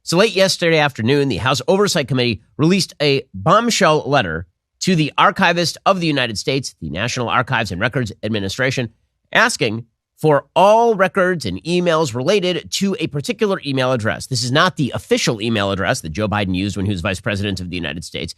So late yesterday afternoon, the House Oversight Committee released a bombshell letter to the Archivist of the United States, the National Archives and Records Administration, asking for all records and emails related to a particular email address. This is not the official email address that Joe Biden used when he was vice president of the United States.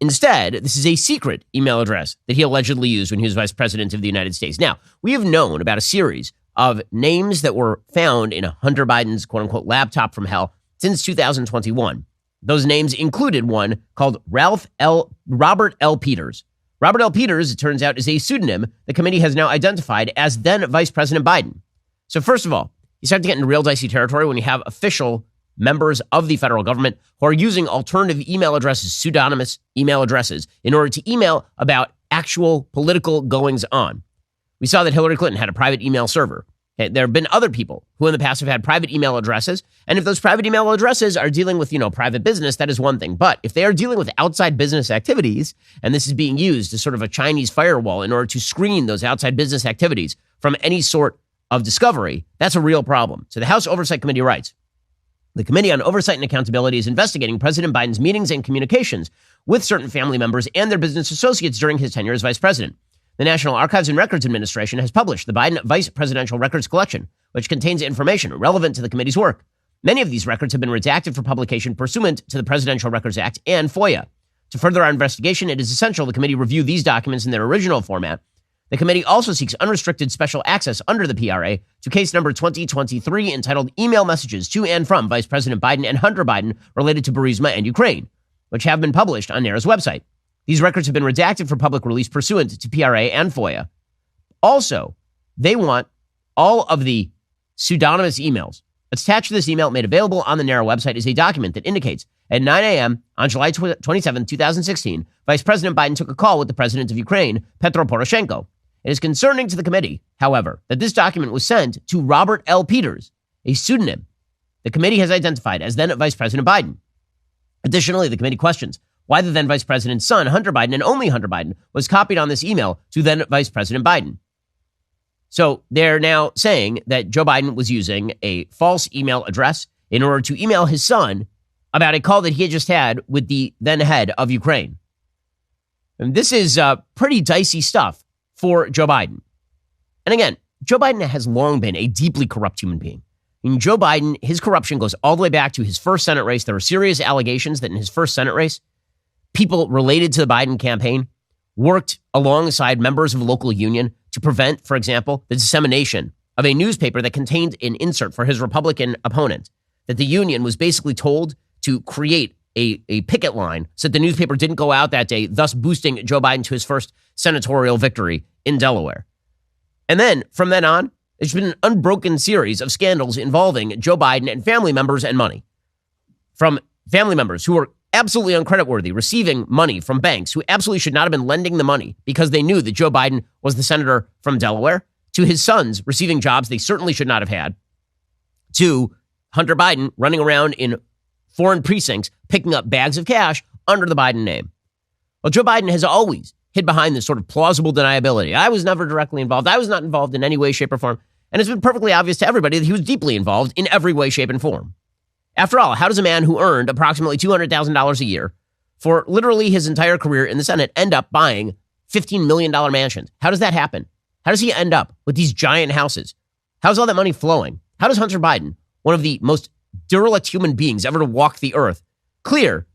Instead, this is a secret email address that he allegedly used when he was vice president of the United States. Now, we have known about a series of names that were found in Hunter Biden's quote-unquote laptop from hell since 2021. Those names included one called Robert L. Peters. Robert L. Peters, it turns out, is a pseudonym the committee has now identified as then Vice President Biden. So first of all, you start to get into real dicey territory when you have official members of the federal government who are using alternative email addresses, pseudonymous email addresses, in order to email about actual political goings-on. We saw that Hillary Clinton had a private email server. Okay, there have been other people who in the past have had private email addresses. And if those private email addresses are dealing with, private business, that is one thing. But if they are dealing with outside business activities, and this is being used as sort of a Chinese firewall in order to screen those outside business activities from any sort of discovery, that's a real problem. So the House Oversight Committee writes, the Committee on Oversight and Accountability is investigating President Biden's meetings and communications with certain family members and their business associates during his tenure as vice president. The National Archives and Records Administration has published the Biden Vice Presidential Records Collection, which contains information relevant to the committee's work. Many of these records have been redacted for publication pursuant to the Presidential Records Act and FOIA. To further our investigation, it is essential the committee review these documents in their original format. The committee also seeks unrestricted special access under the PRA to case number 2023 entitled Email Messages to and from Vice President Biden and Hunter Biden related to Burisma and Ukraine, which have been published on NARA's website. These records have been redacted for public release pursuant to PRA and FOIA. Also, they want all of the pseudonymous emails. Attached to this email made available on the NARA website is a document that indicates at 9 a.m. on July 27, 2016, Vice President Biden took a call with the president of Ukraine, Petro Poroshenko. It is concerning to the committee, however, that this document was sent to Robert L. Peters, a pseudonym the committee has identified as then Vice President Biden. Additionally, the committee questions why the then Vice President's son, Hunter Biden, and only Hunter Biden, was copied on this email to then Vice President Biden. So they're now saying that Joe Biden was using a false email address in order to email his son about a call that he had just had with the then head of Ukraine. And this is pretty dicey stuff for Joe Biden. And again, Joe Biden has long been a deeply corrupt human being. I mean, Joe Biden, his corruption goes all the way back to his first Senate race. There were serious allegations that in his first Senate race, people related to the Biden campaign worked alongside members of a local union to prevent, for example, the dissemination of a newspaper that contained an insert for his Republican opponent, that the union was basically told to create a picket line so that the newspaper didn't go out that day, thus boosting Joe Biden to his first senatorial victory in Delaware. And then from then on, there's been an unbroken series of scandals involving Joe Biden and family members and money. From family members who were absolutely uncreditworthy, receiving money from banks who absolutely should not have been lending the money because they knew that Joe Biden was the senator from Delaware, to his sons receiving jobs they certainly should not have had, to Hunter Biden running around in foreign precincts, picking up bags of cash under the Biden name. Well, Joe Biden has always hid behind this sort of plausible deniability. I was never directly involved. I was not involved in any way, shape, or form. And it's been perfectly obvious to everybody that he was deeply involved in every way, shape, and form. After all, how does a man who earned approximately $200,000 a year for literally his entire career in the Senate end up buying $15 million mansions? How does that happen? How does he end up with these giant houses? How's all that money flowing? How does Hunter Biden, one of the most derelict human beings ever to walk the earth, clear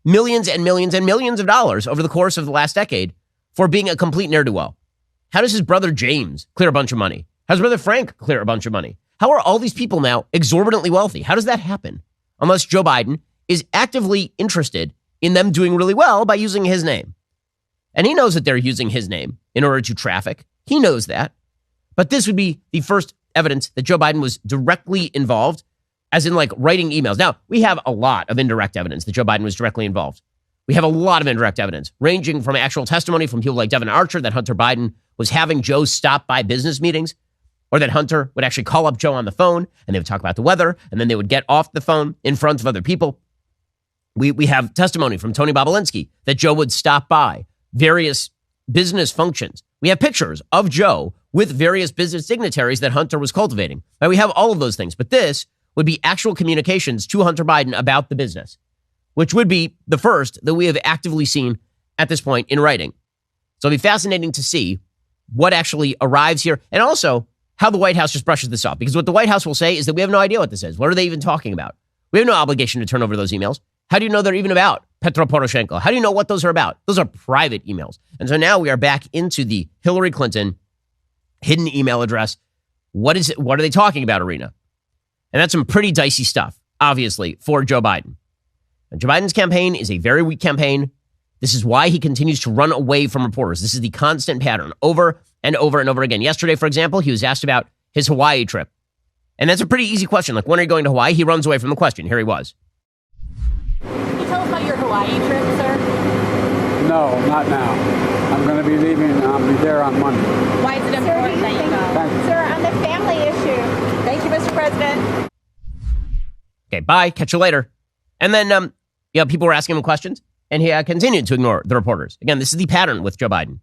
millions and millions and millions of dollars over the course of the last decade for being a complete ne'er-do-well? How does his brother James clear a bunch of money? How does brother Frank clear a bunch of money? How are all these people now exorbitantly wealthy? How does that happen? Unless Joe Biden is actively interested in them doing really well by using his name. And he knows that they're using his name in order to traffic. He knows that. But this would be the first evidence that Joe Biden was directly involved, as in like writing emails. Now, we have a lot of indirect evidence that Joe Biden was directly involved. We have a lot of indirect evidence, ranging from actual testimony from people like Devin Archer that Hunter Biden was having Joe stop by business meetings, or that Hunter would actually call up Joe on the phone and they would talk about the weather, and then they would get off the phone in front of other people. We have testimony from Tony Bobulinski that Joe would stop by various business functions. We have pictures of Joe with various business dignitaries that Hunter was cultivating. Now, we have all of those things, but this would be actual communications to Hunter Biden about the business, which would be the first that we have actively seen at this point in writing. So it'll be fascinating to see what actually arrives here, and also how the White House just brushes this off. Because what the White House will say is that we have no idea what this is. What are they even talking about? We have no obligation to turn over those emails. How do you know they're even about Petro Poroshenko? How do you know what those are about? Those are private emails. And so now we are back into the Hillary Clinton hidden email address. What is it? What are they talking about arena? And that's some pretty dicey stuff, obviously, for Joe Biden. And Joe Biden's campaign is a very weak campaign. This is why he continues to run away from reporters. This is the constant pattern over and over and over again. Yesterday, for example, he was asked about his Hawaii trip. And that's a pretty easy question. Like, when are you going to Hawaii? He runs away from the question. Here he was. Can you tell us about your Hawaii trip, sir? No, not now. I'm going to be leaving. I'll be there on Monday. Why is it important that you go? Thank you. Sir, on the family issue. Thank you, Mr. President. Okay, bye. Catch you later. And then, people were asking him questions, and he continued to ignore the reporters. Again, this is the pattern with Joe Biden.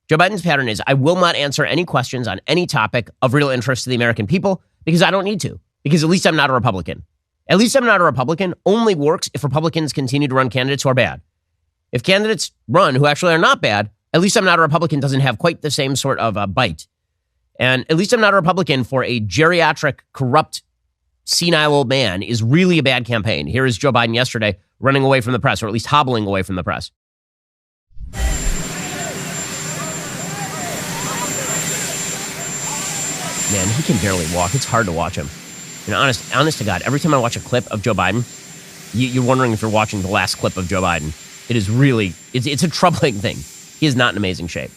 Joe Biden's pattern is, I will not answer any questions on any topic of real interest to the American people because I don't need to, because at least I'm not a Republican. At least I'm not a Republican only works if Republicans continue to run candidates who are bad. If candidates run who actually are not bad, at least I'm not a Republican doesn't have quite the same sort of bite. And at least I'm not a Republican for a geriatric, corrupt, senile old man is really a bad campaign. Here is Joe Biden yesterday running away from the press, or at least hobbling away from the press. Man, he can barely walk. It's hard to watch him. And honest to God, every time I watch a clip of Joe Biden, you're wondering if you're watching the last clip of Joe Biden. It is really, it's a troubling thing. He is not in amazing shape.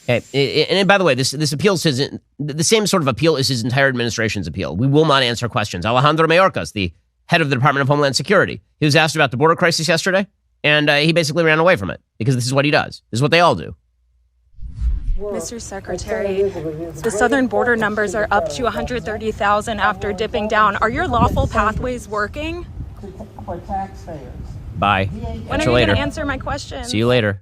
Okay. And by the way, this appeal says the same sort of appeal is his entire administration's appeal. We will not answer questions. Alejandro Mayorkas, the head of the Department of Homeland Security, he was asked about the border crisis yesterday, and he basically ran away from it because this is what he does. This is what they all do. Mr. Secretary, the southern border numbers are up to 130,000 after dipping down. Are your lawful pathways working? Bye. When are you going to answer my question? See you later.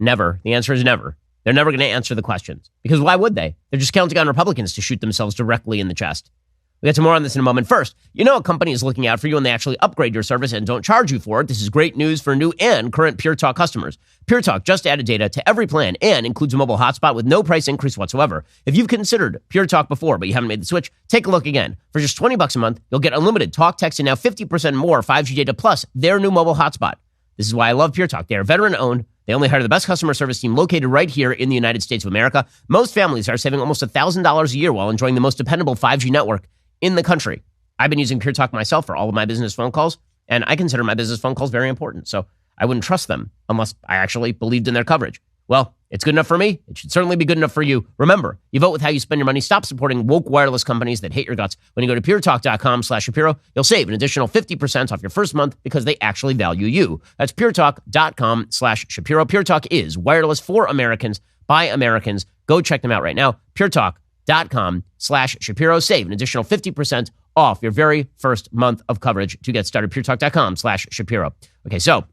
Never. The answer is never. They're never going to answer the questions. Because why would they? They're just counting on Republicans to shoot themselves directly in the chest. We'll get to more on this in a moment. First, you know a company is looking out for you when they actually upgrade your service and don't charge you for it. This is great news for new and current Pure Talk customers. Pure Talk just added data to every plan and includes a mobile hotspot with no price increase whatsoever. If you've considered Pure Talk before, but you haven't made the switch, take a look again. For just $20 a month, you'll get unlimited talk, text, and now 50% more 5G data plus their new mobile hotspot. This is why I love Pure Talk. They are veteran-owned. They only hire the best customer service team located right here in the United States of America. Most families are saving almost $1,000 a year while enjoying the most dependable 5G network in the country. I've been using Pure Talk myself for all of my business phone calls, and I consider my business phone calls very important, so I wouldn't trust them unless I actually believed in their coverage. Well, it's good enough for me. It should certainly be good enough for you. Remember, you vote with how you spend your money. Stop supporting woke wireless companies that hate your guts. When you go to puretalk.com/Shapiro, you'll save an additional 50% off your first month because they actually value you. That's puretalk.com/Shapiro. Pure Talk is wireless for Americans by Americans. Go check them out right now. puretalk.com/Shapiro. Save an additional 50% off your very first month of coverage to get started. puretalk.com/Shapiro. Okay, so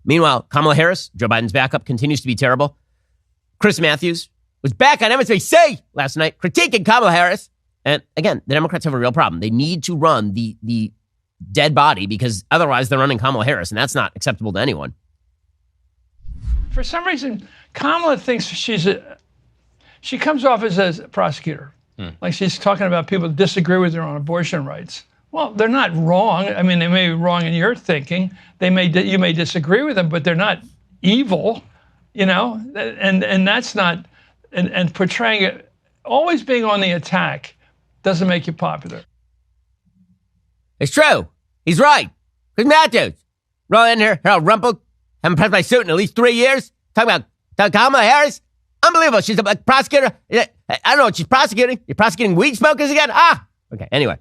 meanwhile, Kamala Harris, Joe Biden's backup, continues to be terrible. Chris Matthews was back on MSNBC last night critiquing Kamala Harris. And again, the Democrats have a real problem. They need to run the dead body because otherwise they're running Kamala Harris, and that's not acceptable to anyone. For some reason, Kamala thinks she comes off as a prosecutor. Like she's talking about people that disagree with her on abortion rights. Well, they're not wrong. I mean, they may be wrong in your thinking. You may disagree with them, but they're not evil, you know. And that's not. And portraying it, always being on the attack, doesn't make you popular. It's true. He's right. Chris Matthews, rolling in here, Harold Rumpel, haven't pressed my suit in at least 3 years. Talking about Kamala Harris. Unbelievable. She's a prosecutor. I don't know what she's prosecuting. You're prosecuting weed smokers again? Okay. Anyway,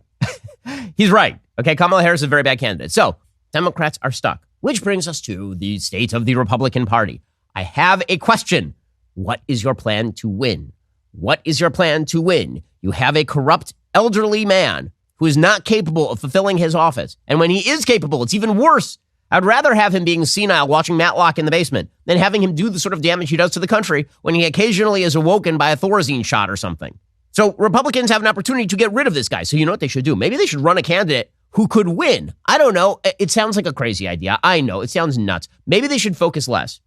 he's right. Okay. Kamala Harris is a very bad candidate. So Democrats are stuck, which brings us to the state of the Republican Party. I have a question. What is your plan to win? What is your plan to win? You have a corrupt elderly man who is not capable of fulfilling his office. And when he is capable, it's even worse. I'd rather have him being senile watching Matlock in the basement than having him do the sort of damage he does to the country when he occasionally is awoken by a Thorazine shot or something. So Republicans have an opportunity to get rid of this guy. So you know what they should do? Maybe they should run a candidate who could win. I don't know. It sounds like a crazy idea. I know. It sounds nuts. Maybe they should focus less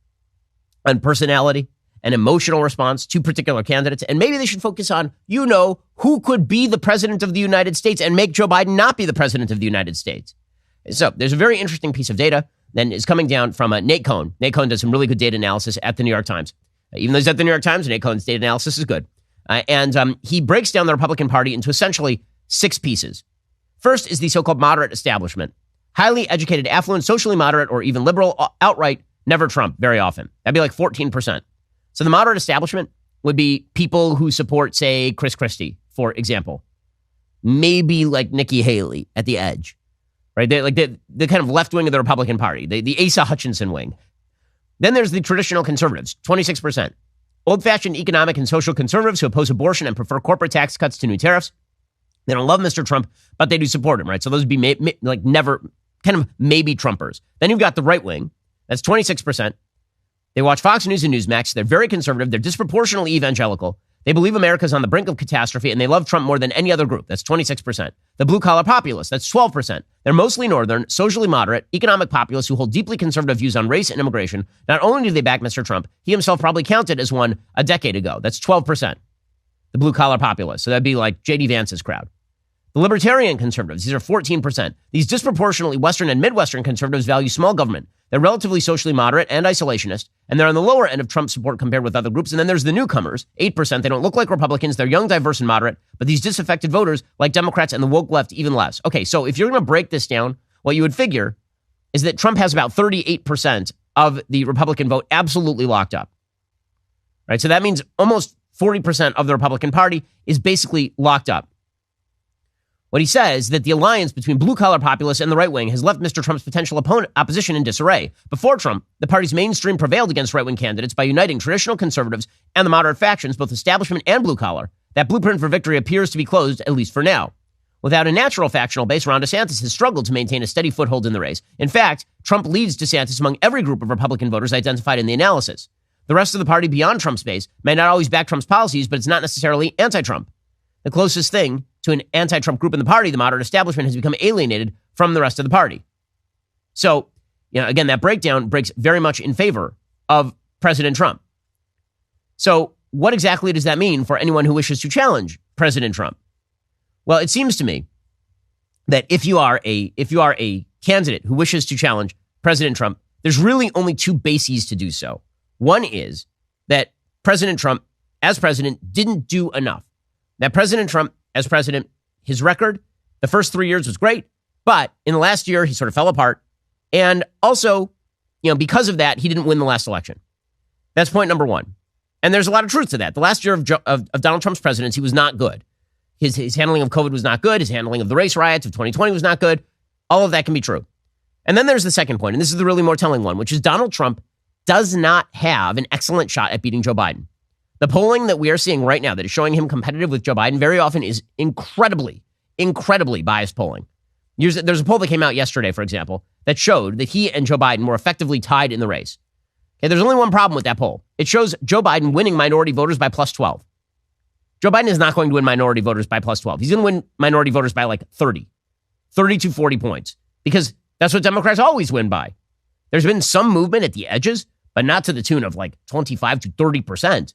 on personality and emotional response to particular candidates. And maybe they should focus on, who could be the president of the United States and make Joe Biden not be the president of the United States. So there's a very interesting piece of data that is coming down from Nate Cohn. Nate Cohn does some really good data analysis at the New York Times. Even though he's at the New York Times, Nate Cohn's data analysis is good. And he breaks down the Republican Party into essentially 6 pieces. First is the so-called moderate establishment. Highly educated, affluent, socially moderate, or even liberal, outright, never Trump very often. That'd be like 14%. So the moderate establishment would be people who support, say, Chris Christie, for example. Maybe like Nikki Haley at the edge, right? They're like the kind of left wing of the Republican Party, the Asa Hutchinson wing. Then there's the traditional conservatives, 26%. Old-fashioned economic and social conservatives who oppose abortion and prefer corporate tax cuts to new tariffs. They don't love Mr. Trump, but they do support him, right? So those would be never, kind of maybe Trumpers. Then you've got the right wing. That's 26%. They watch Fox News and Newsmax. They're very conservative. They're disproportionately evangelical. They believe America's on the brink of catastrophe, and they love Trump more than any other group. That's 26%. The blue-collar populists, that's 12%. They're mostly northern, socially moderate, economic populists who hold deeply conservative views on race and immigration. Not only do they back Mr. Trump, he himself probably counted as one a decade ago. That's 12%. The blue-collar populists. So that'd be like J.D. Vance's crowd. The libertarian conservatives, these are 14%. These disproportionately Western and Midwestern conservatives value small government. They're relatively socially moderate and isolationist, and they're on the lower end of Trump support compared with other groups. And then there's the newcomers, 8%. They don't look like Republicans. They're young, diverse, and moderate, but these disaffected voters like Democrats and the woke left even less. Okay, so if you're going to break this down, what you would figure is that Trump has about 38% of the Republican vote absolutely locked up, right? So that means almost 40% of the Republican Party is basically locked up. What he says is that the alliance between blue-collar populists and the right wing has left Mr. Trump's potential opposition in disarray. Before Trump, the party's mainstream prevailed against right-wing candidates by uniting traditional conservatives and the moderate factions, both establishment and blue-collar. That blueprint for victory appears to be closed, at least for now. Without a natural factional base, Ron DeSantis has struggled to maintain a steady foothold in the race. In fact, Trump leads DeSantis among every group of Republican voters identified in the analysis. The rest of the party beyond Trump's base may not always back Trump's policies, but it's not necessarily anti-Trump. The closest thing to an anti-Trump group in the party, the moderate establishment, has become alienated from the rest of the party. So, again, that breakdown breaks very much in favor of President Trump. So what exactly does that mean for anyone who wishes to challenge President Trump? Well, it seems to me that if you are a candidate who wishes to challenge President Trump, there's really only 2 bases to do so. One is that President Trump, as president, didn't do enough. That President Trump, as president, his record, the first 3 years was great, but in the last year, he sort of fell apart. And also, because of that, he didn't win the last election. That's point number 1. And there's a lot of truth to that. The last year of Donald Trump's presidency was not good. His handling of COVID was not good. His handling of the race riots of 2020 was not good. All of that can be true. And then there's the second point, and this is the really more telling one, which is Donald Trump does not have an excellent shot at beating Joe Biden. The polling that we are seeing right now that is showing him competitive with Joe Biden very often is incredibly biased polling. There's a poll that came out yesterday, for example, that showed that he and Joe Biden were effectively tied in the race. Okay, there's only one problem with that poll. It shows Joe Biden winning minority voters by plus 12. Joe Biden is not going to win minority voters by plus 12. He's going to win minority voters by like 30 to 40 points, because that's what Democrats always win by. There's been some movement at the edges, but not to the tune of like 25 to 30%.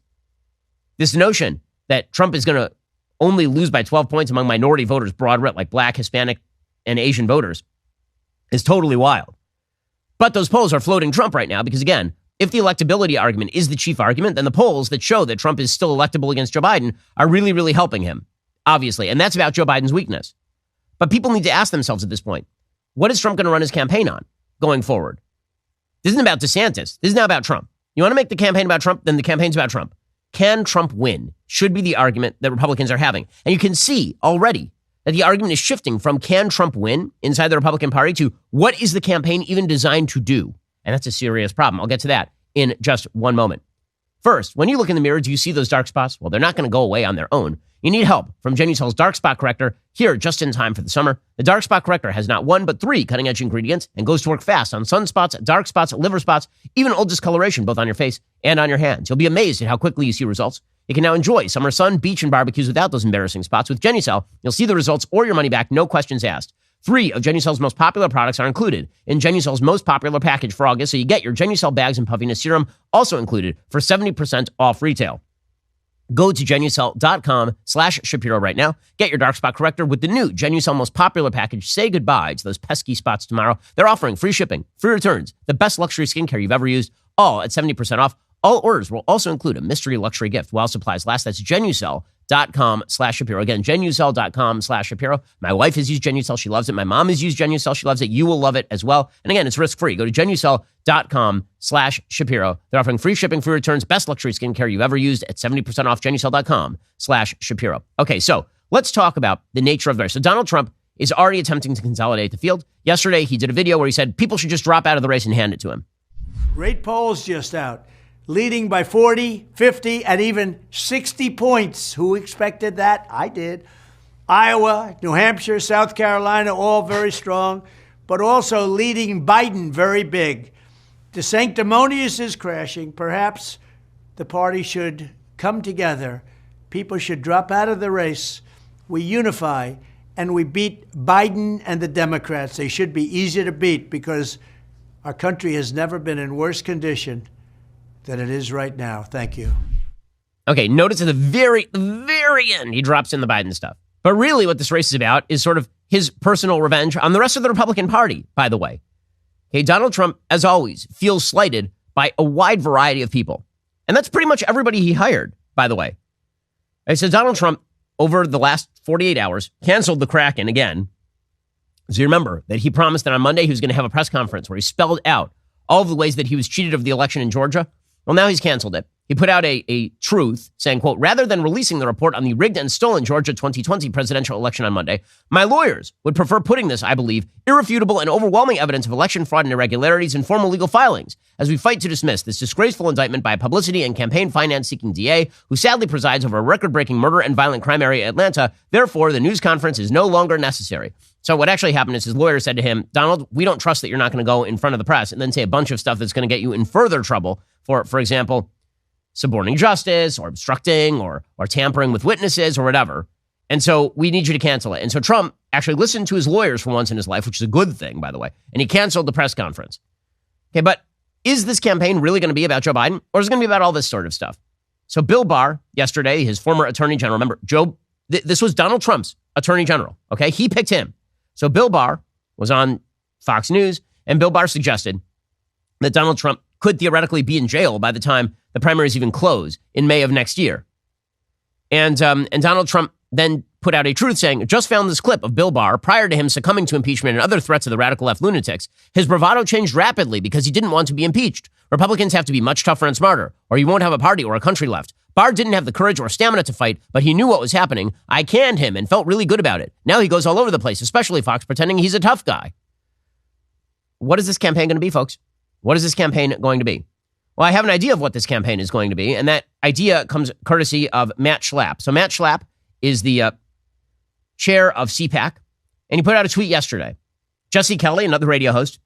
This notion that Trump is going to only lose by 12 points among minority voters, broad, like Black, Hispanic, and Asian voters, is totally wild. But those polls are floating Trump right now because, again, if the electability argument is the chief argument, then the polls that show that Trump is still electable against Joe Biden are really, really helping him, obviously. And that's about Joe Biden's weakness. But people need to ask themselves at this point, what is Trump going to run his campaign on going forward? This isn't about DeSantis. This is now about Trump. You want to make the campaign about Trump? Then the campaign's about Trump. Can Trump win? Should be the argument that Republicans are having. And you can see already that the argument is shifting from can Trump win inside the Republican Party to what is the campaign even designed to do? And that's a serious problem. I'll get to that in just one moment. First, when you look in the mirror, do you see those dark spots? Well, they're not going to go away on their own. You need help from Genucel's Dark Spot Corrector here just in time for the summer. The Dark Spot Corrector has not one, but 3 cutting-edge ingredients and goes to work fast on sunspots, dark spots, liver spots, even old discoloration, both on your face and on your hands. You'll be amazed at how quickly you see results. You can now enjoy summer sun, beach, and barbecues without those embarrassing spots. With Genucel, you'll see the results or your money back, no questions asked. 3 of Genucel's most popular products are included in Genucel's most popular package for August, so you get your Genucel bags and puffiness serum also included for 70% off retail. Go to Genucel.com/Shapiro right now. Get your dark spot corrector with the new Genucel most popular package. Say goodbye to those pesky spots tomorrow. They're offering free shipping, free returns, the best luxury skincare you've ever used, all at 70% off. All orders will also include a mystery luxury gift while supplies last. That's Genucel.com/Shapiro. Again, Genucel.com/Shapiro. My wife has used Genucel. She loves it. My mom has used Genucel. She loves it. You will love it as well. And again, it's risk-free. Go to Genucel.com/Shapiro. They're offering free shipping, free returns, best luxury skincare you've ever used at 70% off. Genucel.com/Shapiro. Okay, so let's talk about the nature of the race. So Donald Trump is already attempting to consolidate the field. Yesterday, he did a video where he said people should just drop out of the race and hand it to him. Great polls just out. Leading by 40, 50, and even 60 points. Who expected that? I did. Iowa, New Hampshire, South Carolina, all very strong, but also leading Biden very big. DeSanctimonious is crashing. Perhaps the party should come together. People should drop out of the race. We unify, and we beat Biden and the Democrats. They should be easy to beat because our country has never been in worse condition than it is right now. Thank you. Okay, notice at the very, very end, he drops in the Biden stuff. But really what this race is about is sort of his personal revenge on the rest of the Republican Party, by the way. Okay, Donald Trump, as always, feels slighted by a wide variety of people. And that's pretty much everybody he hired, by the way. Okay, so Donald Trump, over the last 48 hours, canceled the Kraken again. So you remember that he promised that on Monday he was going to have a press conference where he spelled out all of the ways that he was cheated of the election in Georgia. Well, now he's canceled it. He put out a truth saying, quote, rather than releasing the report on the rigged and stolen Georgia 2020 presidential election on Monday, my lawyers would prefer putting this, I believe, irrefutable and overwhelming evidence of election fraud and irregularities in formal legal filings as we fight to dismiss this disgraceful indictment by a publicity and campaign finance-seeking DA who sadly presides over a record-breaking murder and violent crime area in Atlanta. Therefore, the news conference is no longer necessary. So what actually happened is his lawyer said to him, Donald, we don't trust that you're not going to go in front of the press and then say a bunch of stuff that's going to get you in further trouble for example, suborning justice or obstructing or tampering with witnesses or whatever. And so we need you to cancel it. And so Trump actually listened to his lawyers for once in his life, which is a good thing, by the way, and he canceled the press conference. Okay, but is this campaign really going to be about Joe Biden or is it going to be about all this sort of stuff? So Bill Barr, yesterday, his former attorney general, remember, this was Donald Trump's attorney general, okay? He picked him. So Bill Barr was on Fox News, and Bill Barr suggested that Donald Trump could theoretically be in jail by the time the primaries even close in May of next year. And Donald Trump then put out a truth saying, just found this clip of Bill Barr prior to him succumbing to impeachment and other threats of the radical left lunatics. His bravado changed rapidly because he didn't want to be impeached. Republicans have to be much tougher and smarter, or you won't have a party or a country left. Barr didn't have the courage or stamina to fight, but he knew what was happening. I canned him and felt really good about it. Now he goes all over the place, especially Fox, pretending he's a tough guy. What is this campaign going to be, folks? What is this campaign going to be? Well, I have an idea of what this campaign is going to be, and that idea comes courtesy of Matt Schlapp. So Matt Schlapp is the chair of CPAC, and he put out a tweet yesterday. Jesse Kelly, another radio host,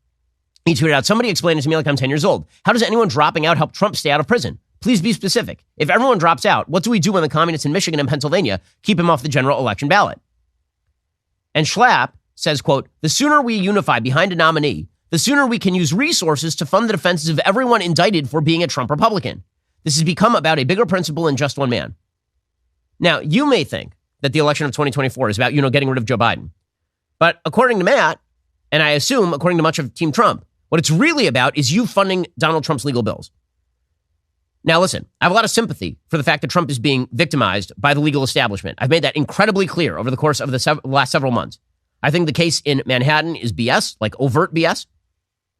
he tweeted out, somebody explain it to me like I'm 10 years old. How does anyone dropping out help Trump stay out of prison? Please be specific. If everyone drops out, what do we do when the communists in Michigan and Pennsylvania keep him off the general election ballot? And Schlapp says, quote, the sooner we unify behind a nominee, the sooner we can use resources to fund the defenses of everyone indicted for being a Trump Republican. This has become about a bigger principle than just one man. Now, you may think that the election of 2024 is about, getting rid of Joe Biden. But according to Matt, and I assume according to much of Team Trump, what it's really about is you funding Donald Trump's legal bills. Now, listen, I have a lot of sympathy for the fact that Trump is being victimized by the legal establishment. I've made that incredibly clear over the course of the last several months. I think the case in Manhattan is BS, like overt BS.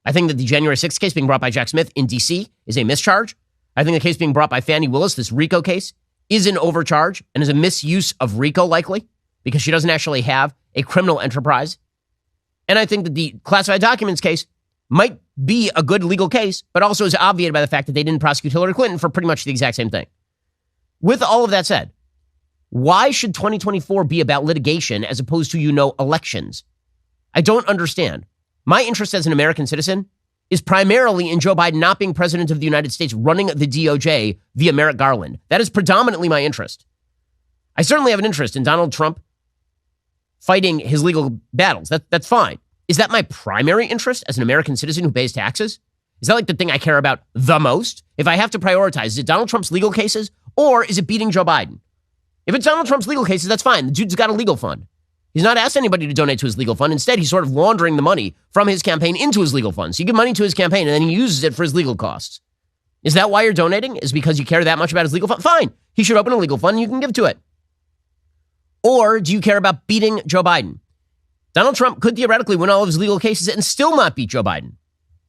I think that the January 6th case being brought by Jack Smith in D.C. is a mischarge. I think the case being brought by Fani Willis, this RICO case, is an overcharge and is a misuse of RICO likely because she doesn't actually have a criminal enterprise. And I think that the classified documents case might be a good legal case, but also is obviated by the fact that they didn't prosecute Hillary Clinton for pretty much the exact same thing. With all of that said, why should 2024 be about litigation as opposed to, elections? I don't understand. My interest as an American citizen is primarily in Joe Biden not being president of the United States, running the DOJ via Merrick Garland. That is predominantly my interest. I certainly have an interest in Donald Trump fighting his legal battles. That's fine. Is that my primary interest as an American citizen who pays taxes? Is that like the thing I care about the most? If I have to prioritize, is it Donald Trump's legal cases or is it beating Joe Biden? If it's Donald Trump's legal cases, that's fine. The dude's got a legal fund. He's not asked anybody to donate to his legal fund. Instead, he's sort of laundering the money from his campaign into his legal fund. So you give money to his campaign and then he uses it for his legal costs. Is that why you're donating? Is because you care that much about his legal fund? Fine. He should open a legal fund and you can give to it. Or do you care about beating Joe Biden? Donald Trump could theoretically win all of his legal cases and still not beat Joe Biden.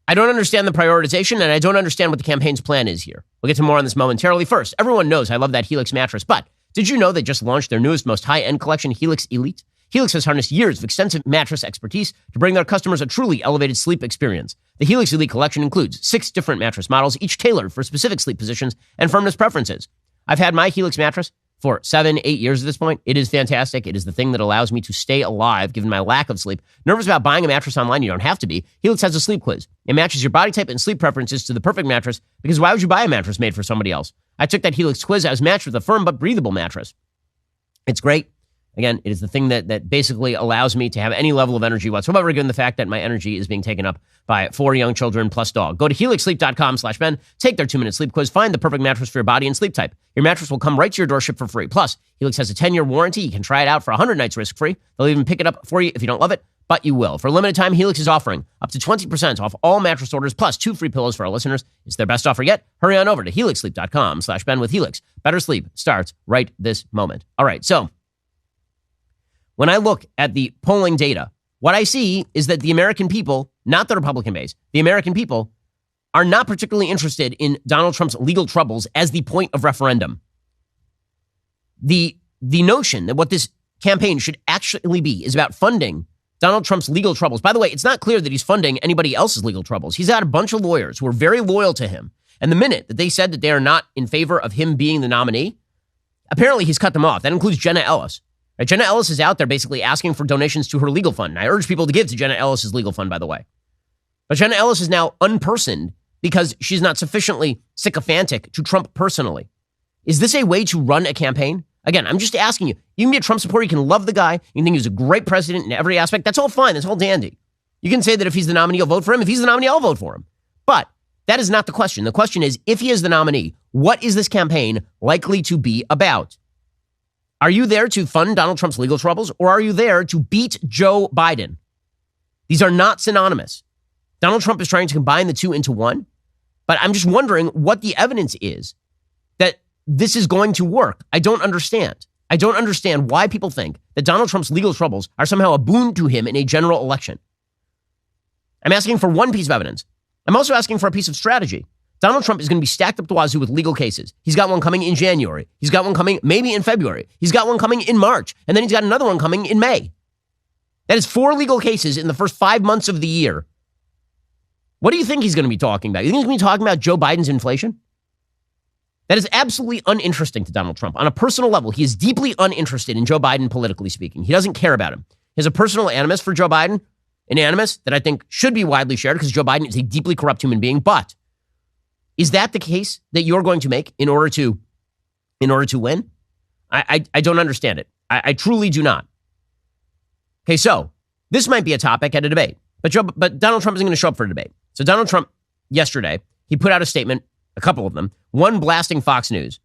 I don't understand the prioritization, and I don't understand what the campaign's plan is here. We'll get to more on this momentarily. First, everyone knows I love that Helix mattress, but did you know they just launched their newest, most high-end collection, Helix Elite? Helix has harnessed years of extensive mattress expertise to bring their customers a truly elevated sleep experience. The Helix Elite collection includes 6 different mattress models, each tailored for specific sleep positions and firmness preferences. I've had my Helix mattress for 7-8 years at this point. It is fantastic. It is the thing that allows me to stay alive, given my lack of sleep. Nervous about buying a mattress online? You don't have to be. Helix has a sleep quiz. It matches your body type and sleep preferences to the perfect mattress, because why would you buy a mattress made for somebody else? I took that Helix quiz. I was matched with a firm but breathable mattress. It's great. Again, it is the thing that basically allows me to have any level of energy whatsoever, given the fact that my energy is being taken up by 4 young children plus dog. Go to helixsleep.com/Ben, take their 2-minute sleep quiz, find the perfect mattress for your body and sleep type. Your mattress will come right to your doorstep for free. Plus, Helix has a 10-year warranty. You can try it out for 100 nights risk-free. They'll even pick it up for you if you don't love it, but you will. For a limited time, Helix is offering up to 20% off all mattress orders, plus 2 free pillows for our listeners. It's their best offer yet. Hurry on over to helixsleep.com/Ben with Helix. Better sleep starts right this moment. All right, so when I look at the polling data, what I see is that the American people, not the Republican base, the American people are not particularly interested in Donald Trump's legal troubles as the point of referendum. The notion that what this campaign should actually be is about funding Donald Trump's legal troubles. By the way, it's not clear that he's funding anybody else's legal troubles. He's got a bunch of lawyers who are very loyal to him. And the minute that they said that they are not in favor of him being the nominee, apparently he's cut them off. That includes Jenna Ellis. Right? Jenna Ellis is out there basically asking for donations to her legal fund. And I urge people to give to Jenna Ellis's legal fund, by the way. But Jenna Ellis is now unpersoned because she's not sufficiently sycophantic to Trump personally. Is this a way to run a campaign? Again, I'm just asking you. You can be a Trump supporter. You can love the guy. You can think he's a great president in every aspect. That's all fine. That's all dandy. You can say that if he's the nominee, you'll vote for him. If he's the nominee, I'll vote for him. But that is not the question. The question is, if he is the nominee, what is this campaign likely to be about? Are you there to fund Donald Trump's legal troubles, or are you there to beat Joe Biden? These are not synonymous. Donald Trump is trying to combine the two into one, but I'm just wondering what the evidence is that this is going to work. I don't understand. I don't understand why people think that Donald Trump's legal troubles are somehow a boon to him in a general election. I'm asking for one piece of evidence. I'm also asking for a piece of strategy. Donald Trump is going to be stacked up the wazoo with legal cases. He's got one coming in January. He's got one coming maybe in February. He's got one coming in March. And then he's got another one coming in May. That is 4 legal cases in the first 5 months of the year. What do you think he's going to be talking about? You think he's going to be talking about Joe Biden's inflation? That is absolutely uninteresting to Donald Trump. On a personal level, he is deeply uninterested in Joe Biden, politically speaking. He doesn't care about him. He has a personal animus for Joe Biden, an animus that I think should be widely shared because Joe Biden is a deeply corrupt human being. But is that the case that you're going to make in order to win? I don't understand it. I truly do not. Okay, so this might be a topic at a debate, but Donald Trump isn't going to show up for a debate. So Donald Trump, yesterday, he put out a statement, a couple of them, one blasting Fox News,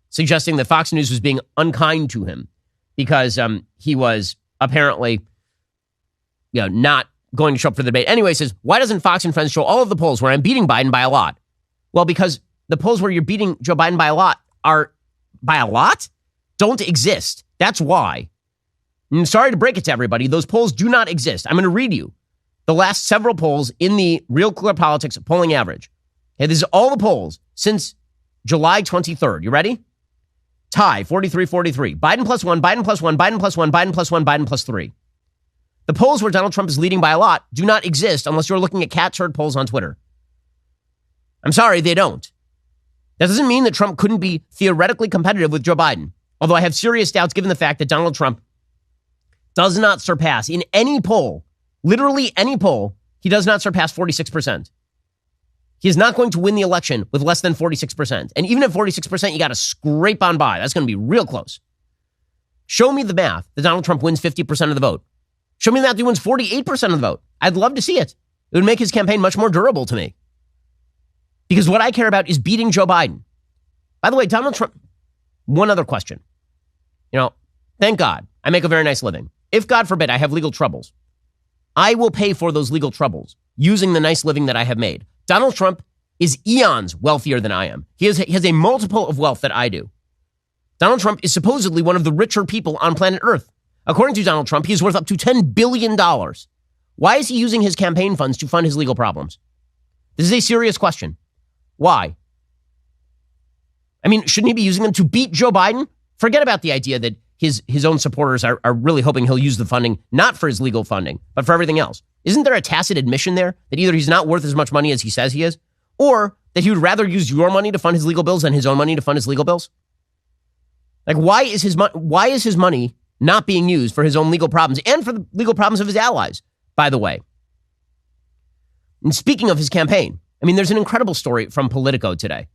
suggesting that Fox News was being unkind to him because he was apparently not going to show up for the debate. Anyway, he says, why doesn't Fox and Friends show all of the polls where I'm beating Biden by a lot? Well, because the polls where you're beating Joe Biden by a lot don't exist. That's why. I'm sorry to break it to everybody. Those polls do not exist. I'm going to read you the last several polls in the Real Clear Politics polling average. Okay, this is all the polls since July 23rd. You ready? Tie, 43-43. Biden +1, Biden +1, Biden +1, Biden +1, Biden +3. The polls where Donald Trump is leading by a lot do not exist unless you're looking at cat turd polls on Twitter. I'm sorry, they don't. That doesn't mean that Trump couldn't be theoretically competitive with Joe Biden, although I have serious doubts given the fact that Donald Trump does not surpass in any poll, literally any poll, he does not surpass 46%. He is not going to win the election with less than 46%. And even at 46%, you got to scrape on by. That's going to be real close. Show me the math that Donald Trump wins 50% of the vote. Show me that he wins 48% of the vote. I'd love to see it. It would make his campaign much more durable to me. Because what I care about is beating Joe Biden. By the way, Donald Trump, one other question. Thank God I make a very nice living. If, God forbid, I have legal troubles, I will pay for those legal troubles using the nice living that I have made. Donald Trump is eons wealthier than I am. He has a multiple of wealth that I do. Donald Trump is supposedly one of the richer people on planet Earth. According to Donald Trump, he is worth up to $10 billion. Why is he using his campaign funds to fund his legal problems? This is a serious question. Why? I mean, shouldn't he be using them to beat Joe Biden? Forget about the idea that his own supporters are really hoping he'll use the funding, not for his legal funding, but for everything else. Isn't there a tacit admission there that either he's not worth as much money as he says he is, or that he would rather use your money to fund his legal bills than his own money to fund his legal bills? Like, why is his money not being used for his own legal problems and for the legal problems of his allies, by the way? And speaking of his campaign, I mean, there's an incredible story from Politico today.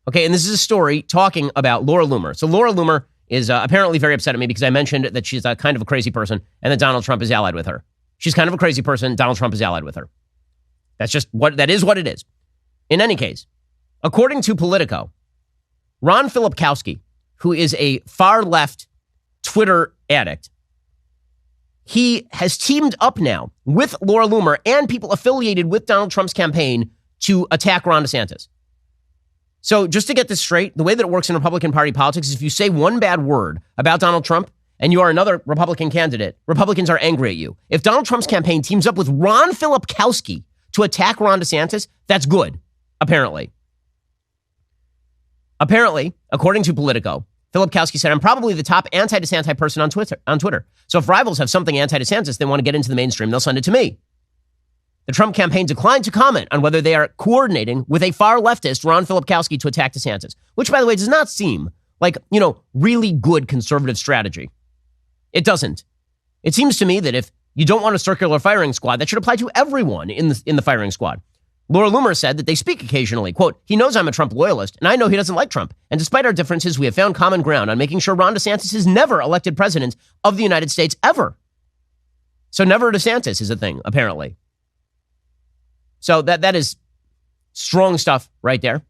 Okay, and this is a story talking about Laura Loomer. So Laura Loomer is apparently very upset at me because I mentioned that she's a kind of a crazy person and that Donald Trump is allied with her. She's kind of a crazy person. Donald Trump is allied with her. That is what it is. In any case, according to Politico, Ron Filipkowski, who is a far left Twitter addict, he has teamed up now with Laura Loomer and people affiliated with Donald Trump's campaign to attack Ron DeSantis. So just to get this straight, the way that it works in Republican Party politics is if you say one bad word about Donald Trump and you are another Republican candidate, Republicans are angry at you. If Donald Trump's campaign teams up with Ron Filipkowski to attack Ron DeSantis, that's good, apparently. Apparently, according to Politico, Filipkowski said, "I'm probably the top anti-DeSantis person on Twitter. So if rivals have something anti-DeSantis they want to get into the mainstream, they'll send it to me." The Trump campaign declined to comment on whether they are coordinating with a far leftist, Ron Filipkowski, to attack DeSantis, which, by the way, does not seem like, really good conservative strategy. It doesn't. It seems to me that if you don't want a circular firing squad, that should apply to everyone in the firing squad. Laura Loomer said that they speak occasionally. Quote, "He knows I'm a Trump loyalist, and I know he doesn't like Trump. And despite our differences, we have found common ground on making sure Ron DeSantis is never elected president of the United States ever." So never DeSantis is a thing, apparently. So that is strong stuff right there.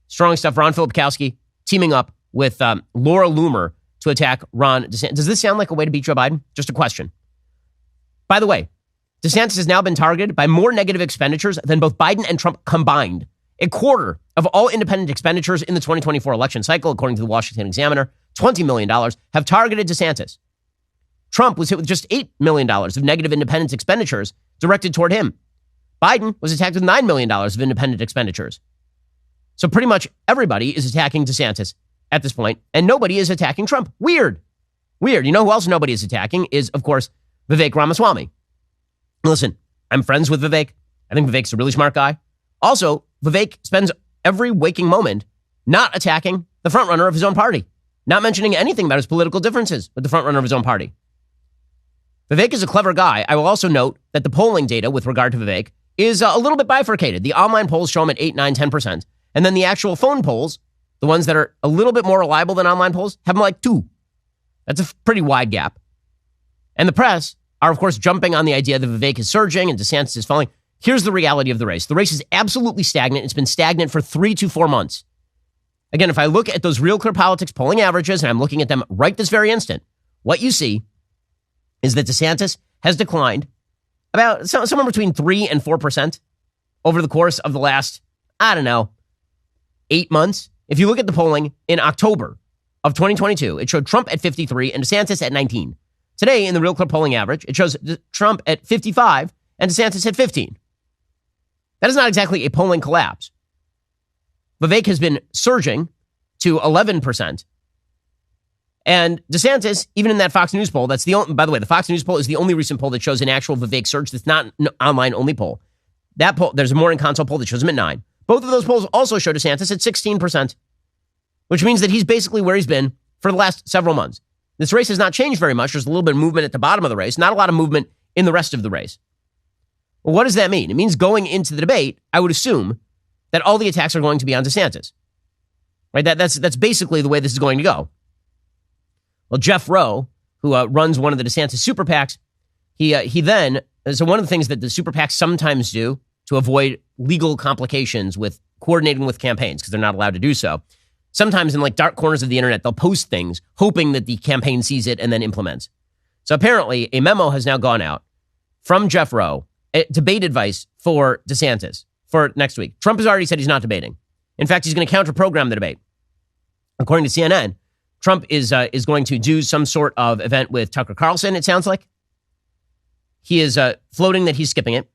Strong stuff. Ron Filipkowski teaming up with Laura Loomer to attack Ron DeSantis. Does this sound like a way to beat Joe Biden? Just a question. By the way, DeSantis has now been targeted by more negative expenditures than both Biden and Trump combined. A quarter of all independent expenditures in the 2024 election cycle, according to the Washington Examiner, $20 million, have targeted DeSantis. Trump was hit with just $8 million of negative independent expenditures directed toward him. Biden was attacked with $9 million of independent expenditures. So pretty much everybody is attacking DeSantis at this point, and nobody is attacking Trump. Weird. You know who else nobody is attacking is, of course, Vivek Ramaswamy. Listen, I'm friends with Vivek. I think Vivek's a really smart guy. Also, Vivek spends every waking moment not attacking the frontrunner of his own party, not mentioning anything about his political differences with the frontrunner of his own party. Vivek is a clever guy. I will also note that the polling data with regard to Vivek is a little bit bifurcated. The online polls show him at 8, 9, 10%. And then the actual phone polls, the ones that are a little bit more reliable than online polls, have him like 2. That's a pretty wide gap. And the press are, of course, jumping on the idea that Vivek is surging and DeSantis is falling. Here's the reality of the race. The race is absolutely stagnant. It's been stagnant for 3 to 4 months. Again, if I look at those Real Clear Politics polling averages, and I'm looking at them right this very instant, what you see is that DeSantis has declined about somewhere between 3 and 4% over the course of the last, 8 months. If you look at the polling in October of 2022, it showed Trump at 53 and DeSantis at 19. Today, in the Real Clear polling average, it shows Trump at 55 and DeSantis at 15. That is not exactly a polling collapse. Vivek has been surging to 11%. And DeSantis, even in that Fox News poll, that's the only, by the way, the Fox News poll is the only recent poll that shows an actual Vivek surge that's not an online-only poll. That poll, there's a morning consult poll that shows him at 9. Both of those polls also show DeSantis at 16%, which means that he's basically where he's been for the last several months. This race has not changed very much. There's a little bit of movement at the bottom of the race, not a lot of movement in the rest of the race. Well, what does that mean? It means going into the debate, I would assume that all the attacks are going to be on DeSantis. Right? That's basically the way this is going to go. Well, Jeff Rowe, who runs one of the DeSantis super PACs, he then, so one of the things that the super PACs sometimes do to avoid legal complications with coordinating with campaigns, because they're not allowed to do so, sometimes in like dark corners of the internet, they'll post things hoping that the campaign sees it and then implements. So apparently a memo has now gone out from Jeff Rowe, debate advice for DeSantis for next week. Trump has already said he's not debating. In fact, he's going to counter-program the debate. According to CNN, Trump is going to do some sort of event with Tucker Carlson, it sounds like. He is floating that he's skipping it.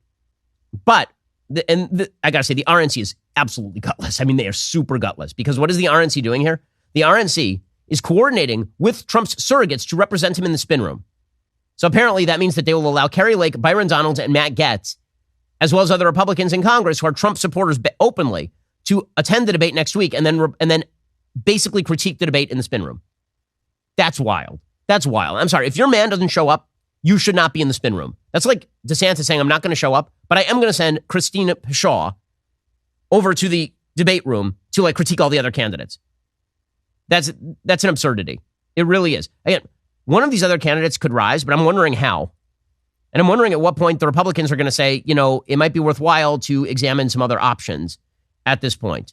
But, I got to say, the RNC is absolutely gutless. I mean, they are super gutless. Because what is the RNC doing here? The RNC is coordinating with Trump's surrogates to represent him in the spin room. So apparently that means that they will allow Kerry Lake, Byron Donalds, and Matt Gaetz, as well as other Republicans in Congress who are Trump supporters openly, to attend the debate next week and then basically critique the debate in the spin room. That's wild. That's wild. I'm sorry. If your man doesn't show up, you should not be in the spin room. That's like DeSantis saying, I'm not going to show up, but I am going to send Christina Pashaw over to the debate room to like critique all the other candidates. That's an absurdity. It really is. Again, one of these other candidates could rise, but I'm wondering how. And I'm wondering at what point the Republicans are going to say, you know, it might be worthwhile to examine some other options at this point,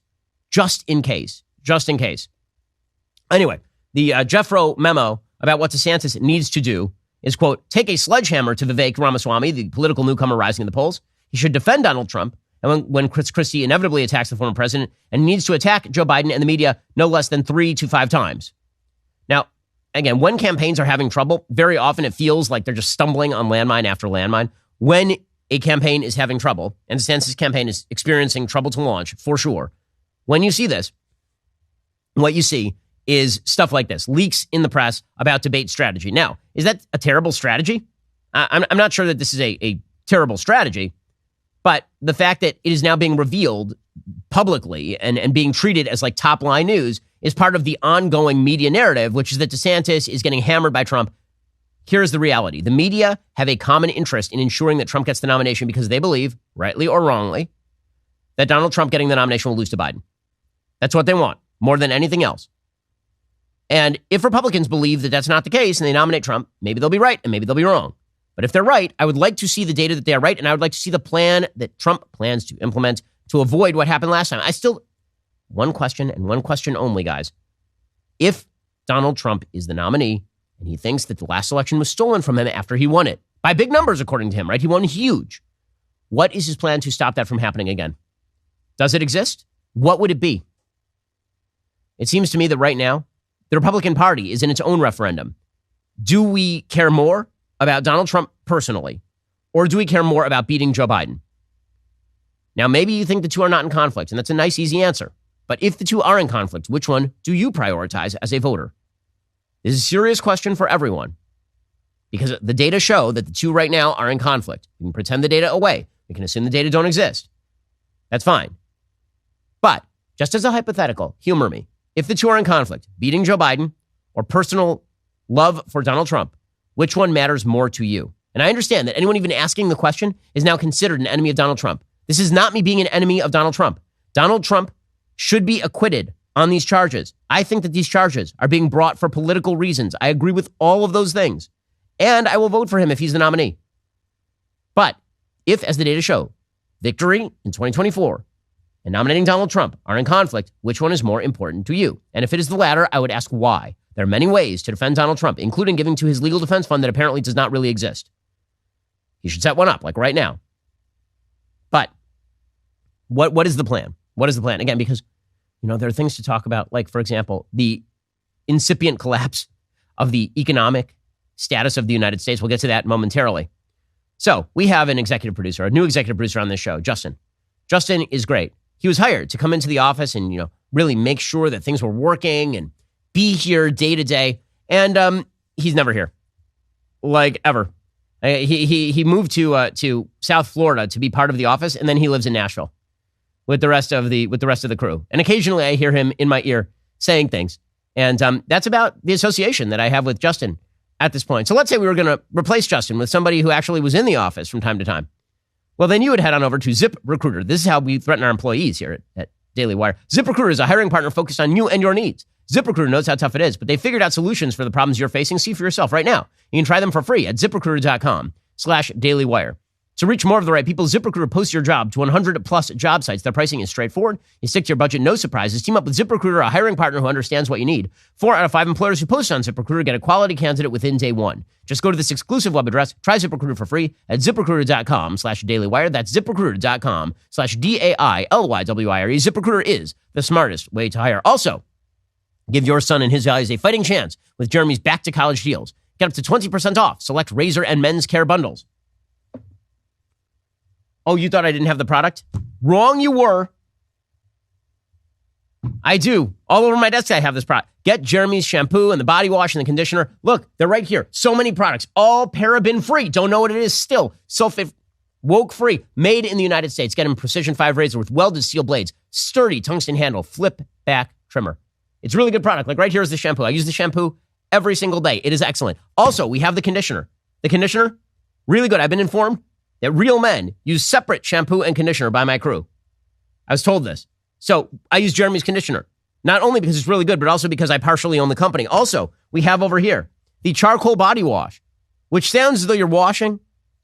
just in case. Anyway, the Jeff Rowe memo about what DeSantis needs to do is, quote, take a sledgehammer to Vivek Ramaswamy, the political newcomer rising in the polls. He should defend Donald Trump. And when Chris Christie inevitably attacks the former president and needs to attack Joe Biden and the media no less than 3 to 5 times. Now, again, when campaigns are having trouble, very often it feels like they're just stumbling on landmine after landmine. When a campaign is having trouble, and DeSantis' campaign is experiencing trouble to launch, for sure, when you see this, what you see is stuff like this, leaks in the press about debate strategy. Now, is that a terrible strategy? I'm not sure that this is a terrible strategy, but the fact that it is now being revealed publicly and being treated as like top line news is part of the ongoing media narrative, which is that DeSantis is getting hammered by Trump. Here's the reality. The media have a common interest in ensuring that Trump gets the nomination because they believe, rightly or wrongly, that Donald Trump getting the nomination will lose to Biden. That's what they want, more than anything else. And if Republicans believe that that's not the case and they nominate Trump, maybe they'll be right and maybe they'll be wrong. But if they're right, I would like to see the data that they are right, and I would like to see the plan that Trump plans to implement to avoid what happened last time. One question and one question only, guys. If Donald Trump is the nominee and he thinks that the last election was stolen from him after he won it, by big numbers according to him, right? He won huge. What is his plan to stop that from happening again? Does it exist? What would it be? It seems to me that right now, the Republican Party is in its own referendum. Do we care more about Donald Trump personally, or do we care more about beating Joe Biden? Now, maybe you think the two are not in conflict, and that's a nice, easy answer. But if the two are in conflict, which one do you prioritize as a voter? This is a serious question for everyone, because the data show that the two right now are in conflict. We can pretend the data away. We can assume the data don't exist. That's fine. But just as a hypothetical, humor me. If the two are in conflict, beating Joe Biden or personal love for Donald Trump, which one matters more to you? And I understand that anyone even asking the question is now considered an enemy of Donald Trump. This is not me being an enemy of Donald Trump. Donald Trump should be acquitted on these charges. I think that these charges are being brought for political reasons. I agree with all of those things. And I will vote for him if he's the nominee. But if, as the data show, victory in 2024 and nominating Donald Trump are in conflict, which one is more important to you? And if it is the latter, I would ask why. There are many ways to defend Donald Trump, including giving to his legal defense fund that apparently does not really exist. He should set one up, like right now. But what is the plan? What is the plan? Again, because, you know, there are things to talk about, like, for example, the incipient collapse of the economic status of the United States. We'll get to that momentarily. So we have an executive producer, a new executive producer on this show, Justin. Justin is great. He was hired to come into the office and, you know, really make sure that things were working and be here day to day. And he's never here, like ever. He moved to South Florida to be part of the office, and then he lives in Nashville with the rest of the crew. And occasionally I hear him in my ear saying things. And that's about the association that I have with Justin at this point. So let's say we were going to replace Justin with somebody who actually was in the office from time to time. Well, then you would head on over to ZipRecruiter. This is how we threaten our employees here at Daily Wire. ZipRecruiter is a hiring partner focused on you and your needs. ZipRecruiter knows how tough it is, but they figured out solutions for the problems you're facing. See for yourself right now. You can try them for free at ZipRecruiter.com/dailywire. To reach more of the right people, ZipRecruiter posts your job to 100 plus job sites. Their pricing is straightforward. You stick to your budget, no surprises. Team up with ZipRecruiter, a hiring partner who understands what you need. 4 out of 5 employers who post on ZipRecruiter get a quality candidate within day one. Just go to this exclusive web address, try ZipRecruiter for free at ZipRecruiter.com/dailywire. That's ZipRecruiter.com/DAILYWIRE. ZipRecruiter is the smartest way to hire. Also, give your son and his values a fighting chance with Jeremy's back to college deals. Get up to 20% off select razor and men's care bundles. Oh, you thought I didn't have the product? Wrong you were. I do. All over my desk I have this product. Get Jeremy's shampoo and the body wash and the conditioner. Look, they're right here. So many products, all paraben free. Don't know what it is still. Sulfate woke free. Made in the United States. Get him Precision 5 razor with welded steel blades. Sturdy tungsten handle. Flip back trimmer. It's a really good product. Like right here is the shampoo. I use the shampoo every single day. It is excellent. Also, we have the conditioner. The conditioner, really good. I've been informed that real men use separate shampoo and conditioner by my crew. I was told this. So I use Jeremy's conditioner, not only because it's really good, but also because I partially own the company. Also, we have over here the charcoal body wash, which sounds as though you're washing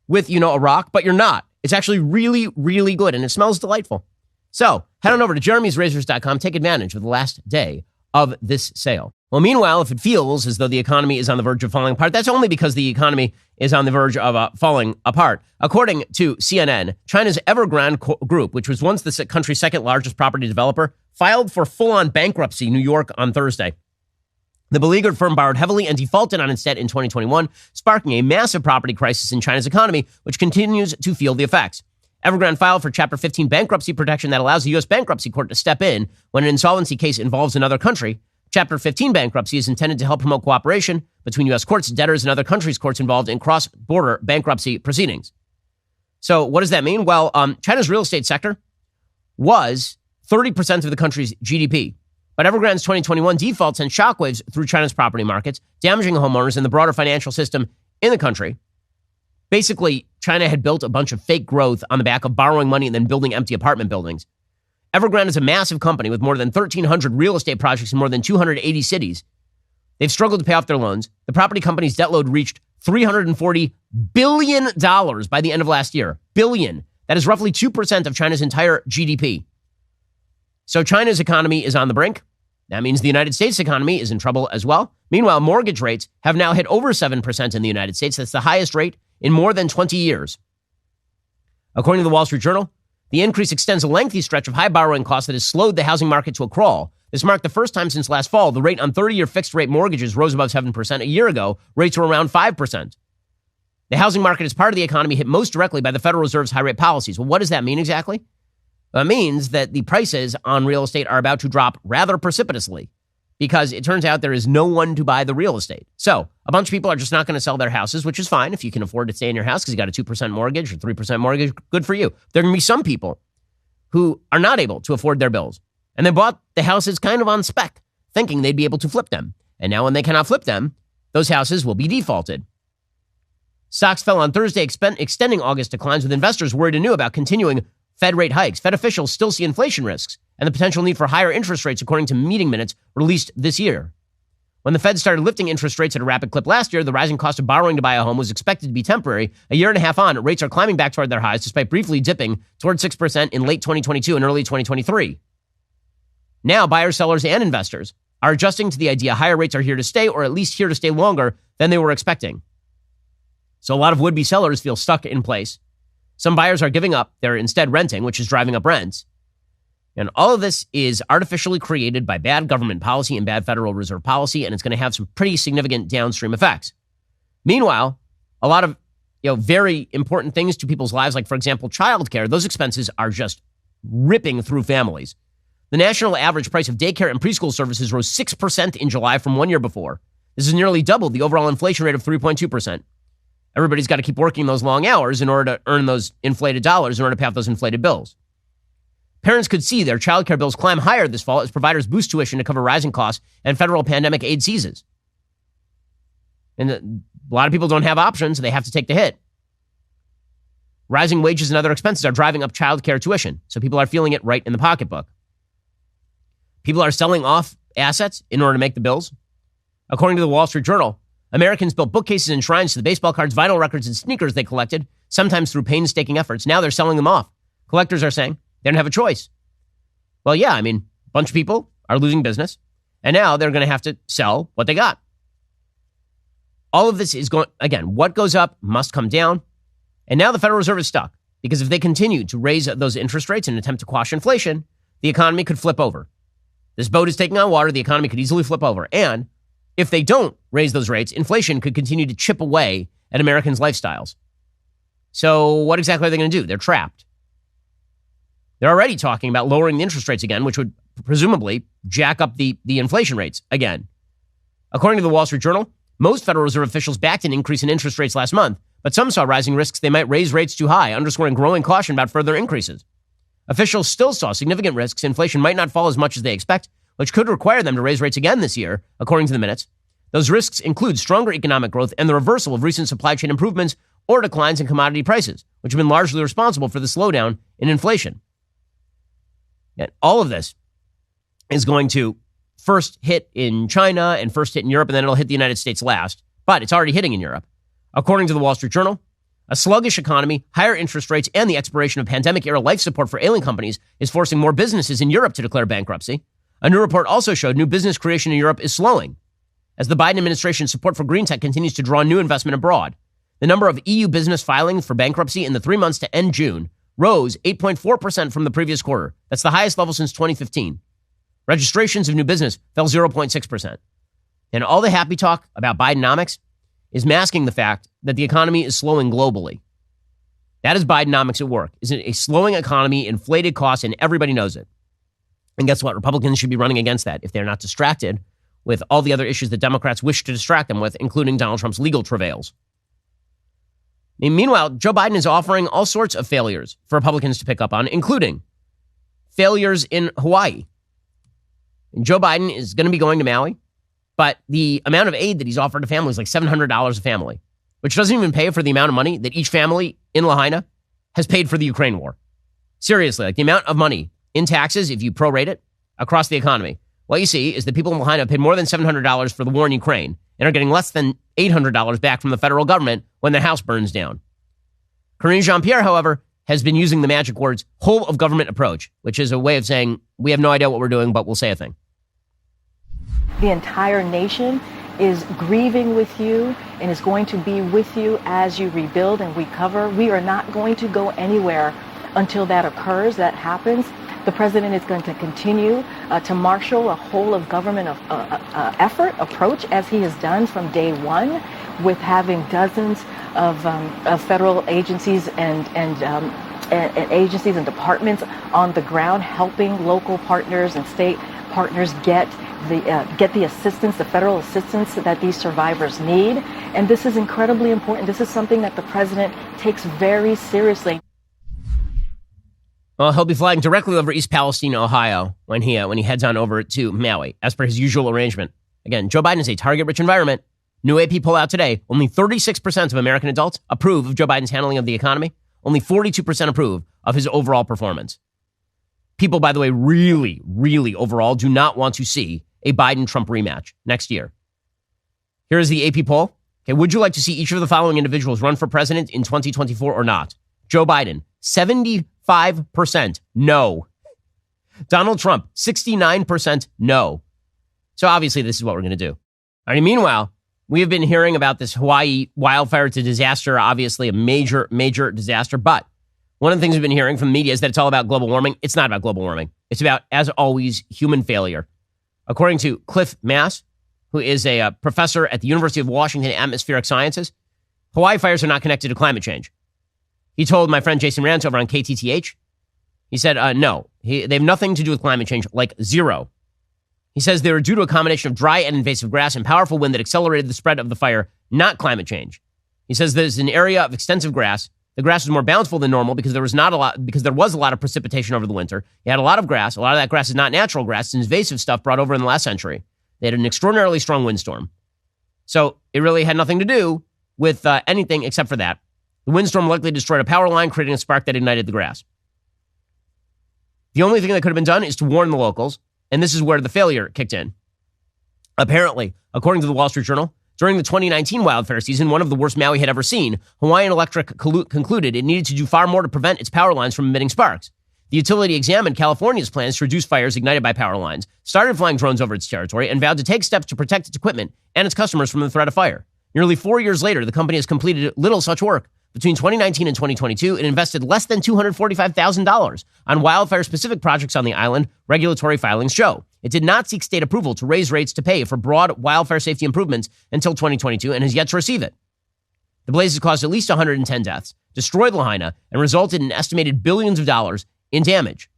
with, a rock, but you're not. It's actually really, really good, and it smells delightful. So head on over to jeremy'srazors.com. Take advantage of the last day of this sale. Well, meanwhile, if it feels as though the economy is on the verge of falling apart, that's only because the economy is on the verge of falling apart. According to CNN, China's Evergrande Group, which was once the country's second largest property developer, filed for full-on bankruptcy in New York on Thursday. The beleaguered firm borrowed heavily and defaulted on its debt in 2021, sparking a massive property crisis in China's economy, which continues to feel the effects. Evergrande filed for Chapter 15 bankruptcy protection that allows the U.S. bankruptcy court to step in when an insolvency case involves another country. Chapter 15 bankruptcy is intended to help promote cooperation between U.S. courts, debtors, and other countries' courts involved in cross-border bankruptcy proceedings. So what does that mean? Well, China's real estate sector was 30% of the country's GDP. But Evergrande's 2021 default sent shockwaves through China's property markets, damaging homeowners and the broader financial system in the country. Basically, China had built a bunch of fake growth on the back of borrowing money and then building empty apartment buildings. Evergrande is a massive company with more than 1,300 real estate projects in more than 280 cities. They've struggled to pay off their loans. The property company's debt load reached $340 billion by the end of last year. Billion. That is roughly 2% of China's entire GDP. So China's economy is on the brink. That means the United States economy is in trouble as well. Meanwhile, mortgage rates have now hit over 7% in the United States. That's the highest rate in more than 20 years. According to the Wall Street Journal, the increase extends a lengthy stretch of high borrowing costs that has slowed the housing market to a crawl. This marked the first time since last fall the rate on 30-year fixed-rate mortgages rose above 7%. A year ago, rates were around 5%. The housing market is part of the economy hit most directly by the Federal Reserve's high-rate policies. Well, what does that mean exactly? It means that the prices on real estate are about to drop rather precipitously because it turns out there is no one to buy the real estate. So a bunch of people are just not going to sell their houses, which is fine if you can afford to stay in your house because you got a 2% mortgage or 3% mortgage. Good for you. There are going to be some people who are not able to afford their bills. And they bought the houses kind of on spec, thinking they'd be able to flip them. And now when they cannot flip them, those houses will be defaulted. Stocks fell on Thursday, extending August declines with investors worried anew about continuing Fed rate hikes. Fed officials still see inflation risks and the potential need for higher interest rates, according to meeting minutes released this year. When the Fed started lifting interest rates at a rapid clip last year, the rising cost of borrowing to buy a home was expected to be temporary. A year and a half on, rates are climbing back toward their highs, despite briefly dipping toward 6% in late 2022 and early 2023. Now, buyers, sellers, and investors are adjusting to the idea higher rates are here to stay, or at least here to stay longer than they were expecting. So a lot of would-be sellers feel stuck in place. Some buyers are giving up. They're instead renting, which is driving up rents. And all of this is artificially created by bad government policy and bad Federal Reserve policy, and it's going to have some pretty significant downstream effects. Meanwhile, a lot of very important things to people's lives, like, for example, childcare, those expenses are just ripping through families. The national average price of daycare and preschool services rose 6% in July from 1 year before. This is nearly double the overall inflation rate of 3.2%. Everybody's got to keep working those long hours in order to earn those inflated dollars in order to pay off those inflated bills. Parents could see their child care bills climb higher this fall as providers boost tuition to cover rising costs and federal pandemic aid ceases. And a lot of people don't have options. They have to take the hit. Rising wages and other expenses are driving up child care tuition, so people are feeling it right in the pocketbook. People are selling off assets in order to make the bills. According to the Wall Street Journal, Americans built bookcases and shrines to the baseball cards, vinyl records, and sneakers they collected, sometimes through painstaking efforts. Now they're selling them off. Collectors are saying they don't have a choice. Well, yeah, I mean, a bunch of people are losing business, and now they're going to have to sell what they got. All of this is going, again, what goes up must come down. And now the Federal Reserve is stuck because if they continue to raise those interest rates in an attempt to quash inflation, the economy could flip over. This boat is taking on water. The economy could easily flip over. And if they don't raise those rates, inflation could continue to chip away at Americans' lifestyles. So what exactly are they going to do? They're trapped. They're already talking about lowering the interest rates again, which would presumably jack up the inflation rates again. According to the Wall Street Journal, most Federal Reserve officials backed an increase in interest rates last month, but some saw rising risks they might raise rates too high, underscoring growing caution about further increases. Officials still saw significant risks inflation might not fall as much as they expect, which could require them to raise rates again this year, according to the minutes. Those risks include stronger economic growth and the reversal of recent supply chain improvements or declines in commodity prices, which have been largely responsible for the slowdown in inflation. And all of this is going to first hit in China and first hit in Europe, and then it'll hit the United States last. But it's already hitting in Europe. According to the Wall Street Journal, a sluggish economy, higher interest rates, and the expiration of pandemic-era life support for ailing companies is forcing more businesses in Europe to declare bankruptcy. A new report also showed new business creation in Europe is slowing as the Biden administration's support for green tech continues to draw new investment abroad. The number of EU business filings for bankruptcy in the 3 months to end June rose 8.4% from the previous quarter. That's the highest level since 2015. Registrations of new business fell 0.6%. And all the happy talk about Bidenomics is masking the fact that the economy is slowing globally. That is Bidenomics at work. Is it a slowing economy, inflated costs, and everybody knows it? And guess what? Republicans should be running against that if they're not distracted with all the other issues that Democrats wish to distract them with, including Donald Trump's legal travails. Meanwhile, Joe Biden is offering all sorts of failures for Republicans to pick up on, including failures in Hawaii. And Joe Biden is going to be going to Maui, but the amount of aid that he's offered to families is like $700 a family, which doesn't even pay for the amount of money that each family in Lahaina has paid for the Ukraine war. Seriously, like the amount of money in taxes, if you prorate it across the economy, what you see is that people in Lahaina paid more than $700 for the war in Ukraine and are getting less than $800 back from the federal government when their house burns down. Karine Jean-Pierre, however, has been using the magic words whole of government approach, which is a way of saying we have no idea what we're doing, but we'll say a thing. The entire nation is grieving with you and is going to be with you as you rebuild and recover. We are not going to go anywhere until that occurs, that happens. The president is going to continue to marshal a whole of government effort, approach, as he has done from day one, with having dozens of federal agencies and agencies and departments on the ground, helping local partners and state partners get the assistance, the federal assistance that these survivors need. And this is incredibly important. This is something that the president takes very seriously. Well, he'll be flying directly over East Palestine, Ohio, when he heads on over to Maui, as per his usual arrangement. Again, Joe Biden is a target-rich environment. New AP poll out today, only 36% of American adults approve of Joe Biden's handling of the economy. Only 42% approve of his overall performance. People, by the way, really, really overall do not want to see a Biden-Trump rematch next year. Here is the AP poll. Okay, would you like to see each of the following individuals run for president in 2024 or not? Joe Biden, 75% no. Donald Trump, 69% no. So obviously this is what we're going to do. All right, meanwhile, we have been hearing about this Hawaii wildfire. It's a disaster, obviously a major, major disaster. But one of the things we've been hearing from the media is that it's all about global warming. It's not about global warming. It's about, as always, human failure. According to Cliff Mass, who is a professor at the University of Washington Atmospheric Sciences, Hawaii fires are not connected to climate change. He told my friend Jason Rantz over on KTTH, he said, no, they have nothing to do with climate change, like zero. He says they were due to a combination of dry and invasive grass and powerful wind that accelerated the spread of the fire, not climate change. He says there's an area of extensive grass. The grass was more bountiful than normal because there was a lot of precipitation over the winter. You had a lot of grass. A lot of that grass is not natural grass. It's invasive stuff brought over in the last century. They had an extraordinarily strong windstorm. So it really had nothing to do with anything except for that. The windstorm likely destroyed a power line, creating a spark that ignited the grass. The only thing that could have been done is to warn the locals, and this is where the failure kicked in. Apparently, according to the Wall Street Journal, during the 2019 wildfire season, one of the worst Maui had ever seen, Hawaiian Electric concluded it needed to do far more to prevent its power lines from emitting sparks. The utility examined California's plans to reduce fires ignited by power lines, started flying drones over its territory, and vowed to take steps to protect its equipment and its customers from the threat of fire. Nearly 4 years later, the company has completed little such work. Between 2019 and 2022, it invested less than $245,000 on wildfire-specific projects on the island, regulatory filings show. It did not seek state approval to raise rates to pay for broad wildfire safety improvements until 2022 and has yet to receive it. The blazes caused at least 110 deaths, destroyed Lahaina, and resulted in estimated billions of dollars in damage.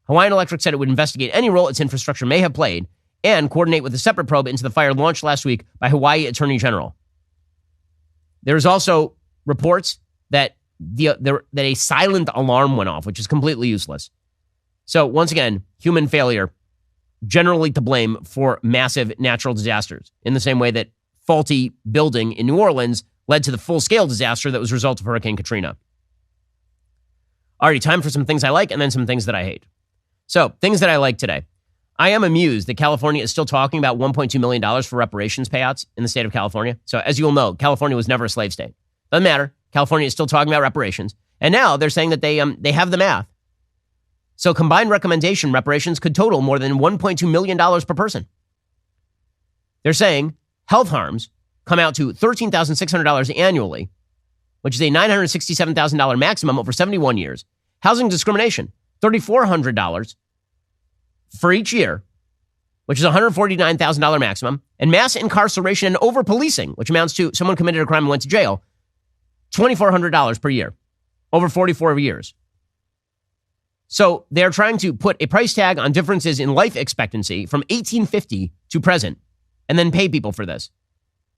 Hawaiian Electric said it would investigate any role its infrastructure may have played and coordinate with a separate probe into the fire launched last week by Hawaii Attorney General. There's also reports that a silent alarm went off, which is completely useless. So once again, human failure, generally to blame for massive natural disasters, in the same way that faulty building in New Orleans led to the full-scale disaster that was a result of Hurricane Katrina. Alrighty, time for some things I like and then some things that I hate. So, things that I like today. I am amused that California is still talking about $1.2 million for reparations payouts in the state of California. So, as you will know, California was never a slave state. Doesn't matter. California is still talking about reparations. And now they're saying that they have the math. So combined recommendation reparations could total more than $1.2 million per person. They're saying health harms come out to $13,600 annually, which is a $967,000 maximum over 71 years. Housing discrimination, $3,400 for each year, which is a $149,000 maximum. And mass incarceration and over-policing, which amounts to someone committed a crime and went to jail, $2,400 per year, over 44 years. So they're trying to put a price tag on differences in life expectancy from 1850 to present and then pay people for this.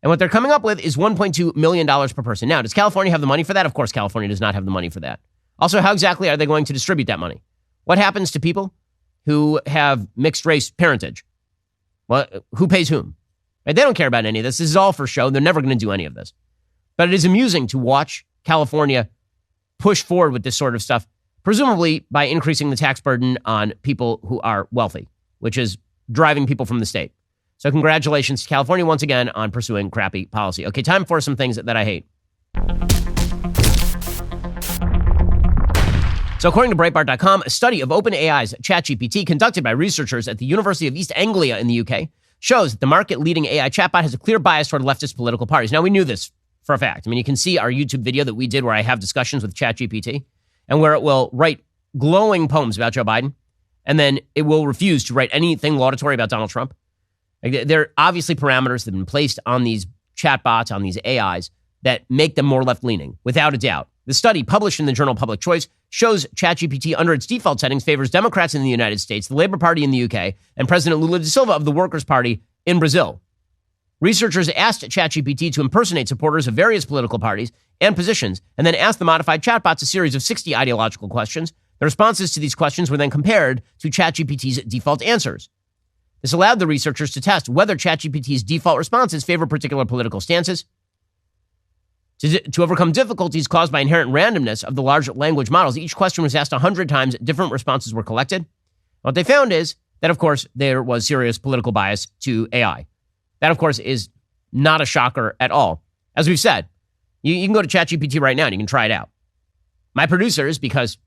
And what they're coming up with is $1.2 million per person. Now, does California have the money for that? Of course, California does not have the money for that. Also, how exactly are they going to distribute that money? What happens to people who have mixed race parentage? Well, who pays whom? Right? They don't care about any of this. This is all for show. They're never going to do any of this. But it is amusing to watch California push forward with this sort of stuff, presumably by increasing the tax burden on people who are wealthy, which is driving people from the state. So congratulations to California once again on pursuing crappy policy. Okay, time for some things that I hate. So according to Breitbart.com, a study of OpenAI's ChatGPT conducted by researchers at the University of East Anglia in the UK shows that the market-leading AI chatbot has a clear bias toward leftist political parties. Now, we knew this for a fact. I mean, you can see our YouTube video that we did where I have discussions with ChatGPT and where it will write glowing poems about Joe Biden, and then it will refuse to write anything laudatory about Donald Trump. Like, there are obviously parameters that have been placed on these chatbots, on these AIs, that make them more left-leaning, without a doubt. The study, published in the journal Public Choice, shows ChatGPT under its default settings favors Democrats in the United States, the Labour Party in the UK, and President Lula da Silva of the Workers' Party in Brazil. Researchers asked ChatGPT to impersonate supporters of various political parties and positions, and then asked the modified chatbots a series of 60 ideological questions. The responses to these questions were then compared to ChatGPT's default answers. This allowed the researchers to test whether ChatGPT's default responses favor particular political stances. To overcome difficulties caused by inherent randomness of the large language models, each question was asked 100 times, different responses were collected. What they found is that, of course, there was serious political bias to AI. That, of course, is not a shocker at all. As we've said, you can go to ChatGPT right now and you can try it out. My producers, because,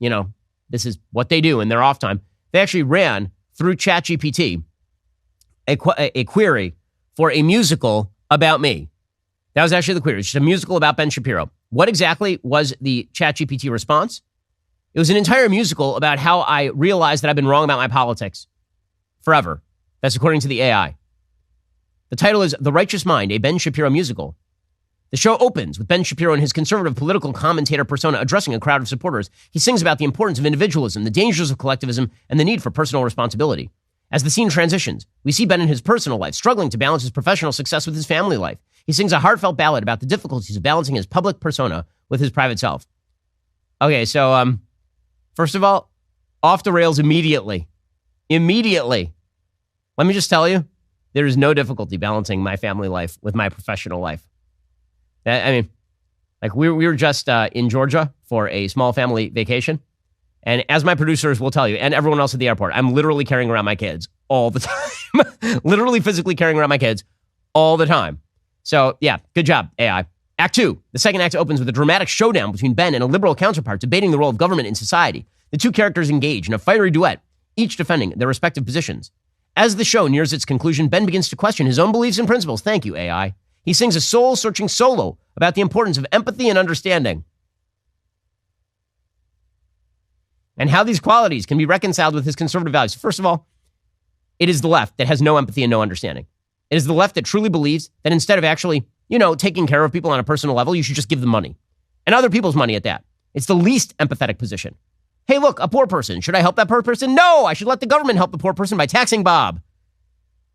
this is what they do in their off time, they actually ran through ChatGPT a query for a musical about me. That was actually the query. It's just a musical about Ben Shapiro. What exactly was the ChatGPT response? It was an entire musical about how I realized that I've been wrong about my politics forever. That's according to the AI. The title is The Righteous Mind, a Ben Shapiro musical. The show opens with Ben Shapiro and his conservative political commentator persona addressing a crowd of supporters. He sings about the importance of individualism, the dangers of collectivism, and the need for personal responsibility. As the scene transitions, we see Ben in his personal life, struggling to balance his professional success with his family life. He sings a heartfelt ballad about the difficulties of balancing his public persona with his private self. Okay, so, first of all, off the rails immediately. Immediately. Let me just tell you, there is no difficulty balancing my family life with my professional life. I mean, like we were just in Georgia for a small family vacation. And as my producers will tell you, and everyone else at the airport, I'm literally carrying around my kids all the time. Literally physically carrying around my kids all the time. So yeah, good job, AI. Act 2. The second act opens with a dramatic showdown between Ben and a liberal counterpart debating the role of government in society. The two characters engage in a fiery duet, each defending their respective positions. As the show nears its conclusion, Ben begins to question his own beliefs and principles. Thank you, AI. He sings a soul-searching solo about the importance of empathy and understanding, and how these qualities can be reconciled with his conservative values. First of all, it is the left that has no empathy and no understanding. It is the left that truly believes that instead of actually, taking care of people on a personal level, you should just give them money. And other people's money at that. It's the least empathetic position. Hey, look, a poor person. Should I help that poor person? No, I should let the government help the poor person by taxing Bob.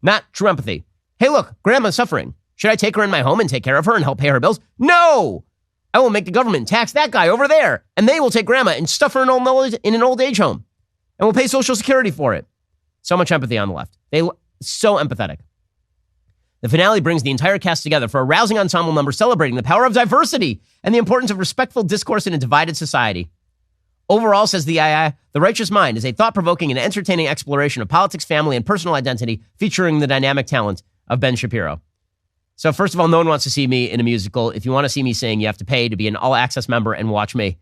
Not true empathy. Hey, look, grandma's suffering. Should I take her in my home and take care of her and help pay her bills? No! I will make the government tax that guy over there, and they will take grandma and stuff her in an old age home, and we'll pay Social Security for it. So much empathy on the left. So empathetic. The finale brings the entire cast together for a rousing ensemble number celebrating the power of diversity and the importance of respectful discourse in a divided society. Overall, says the AI, The Righteous Mind is a thought-provoking and entertaining exploration of politics, family, and personal identity featuring the dynamic talent of Ben Shapiro. So first of all, no one wants to see me in a musical. If you want to see me sing, you have to pay to be an all-access member and watch me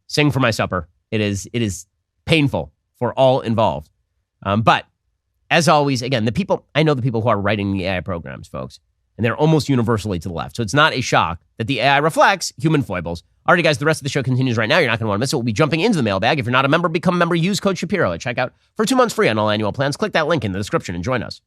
sing for my supper. It is painful for all involved. But as always, again, I know the people who are writing the AI programs, folks, and they're almost universally to the left. So it's not a shock that the AI reflects human foibles. All right, guys, the rest of the show continues right now. You're not going to want to miss it. We'll be jumping into the mailbag. If you're not a member, become a member. Use code Shapiro at checkout for 2 months free on all annual plans. Click that link in the description and join us.